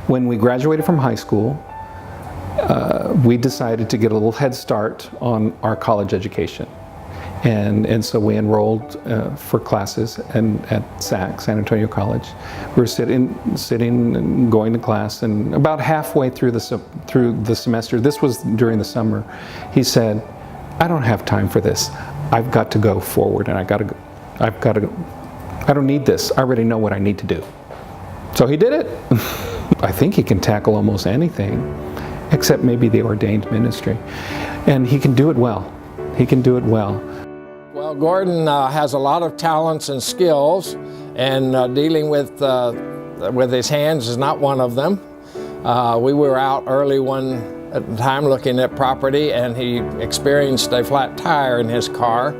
When we graduated from high school, we decided to get a little head start on our college education. And so we enrolled for classes at SAC, San Antonio College. We were sitting and going to class, and about halfway through the semester, this was during the summer, he said, "I don't have time for this. I've got to go forward, and I don't need this. I already know what I need to do." So he did it. I think he can tackle almost anything, except maybe the ordained ministry. And he can do it well. He can do it well. Well, Gordon has a lot of talents and skills, and dealing with his hands is not one of them. We were out early one time looking at property, and he experienced a flat tire in his car.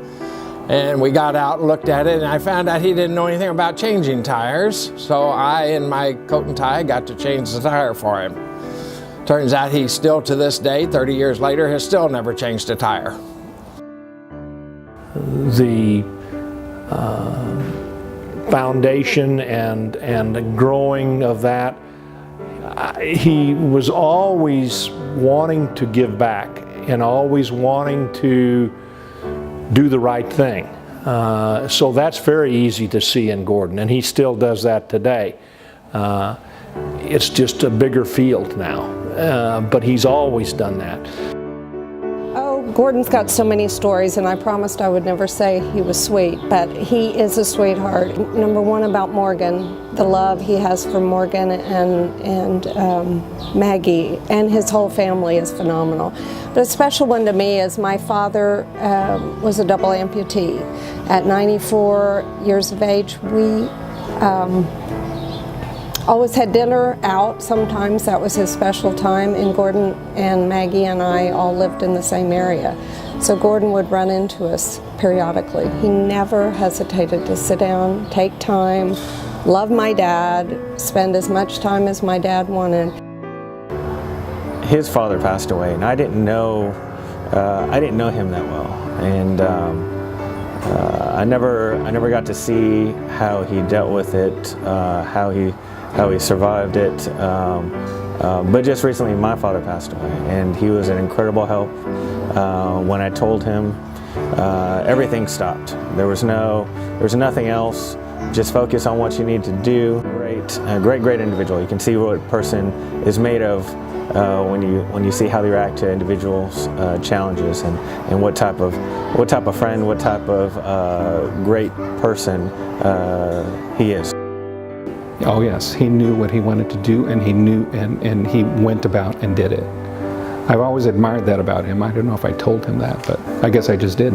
And we got out and looked at it, and I found out he didn't know anything about changing tires. So I, in my coat and tie, got to change the tire for him. Turns out he still, to this day, 30 years later, has still never changed a tire. The foundation and the growing of that, he was always wanting to give back and always wanting to do the right thing. So that's very easy to see in Gordon, and he still does that today. It's just a bigger field now, but he's always done that. Oh, Gordon's got so many stories, and I promised I would never say he was sweet, but he is a sweetheart. Number one about Morgan, the love he has for Morgan and Maggie, and his whole family is phenomenal. But a special one to me is my father was a double amputee. At 94 years of age, we always had dinner out. Sometimes that was his special time, and Gordon and Maggie and I all lived in the same area. So Gordon would run into us periodically. He never hesitated to sit down, take time, love my dad, spend as much time as my dad wanted. His father passed away, and I didn't know him that well, and I never got to see how he dealt with it, how he survived it. But just recently, my father passed away, and he was an incredible help. When I told him, everything stopped. There was nothing else. Just focus on what you need to do. Great individual. You can see what a person is made of when you see how they react to individuals' challenges, and what type of friend, what type of great person he is. Oh yes, he knew what he wanted to do, and he knew, and he went about and did it. I've always admired that about him. I don't know if I told him that, but I guess I just did.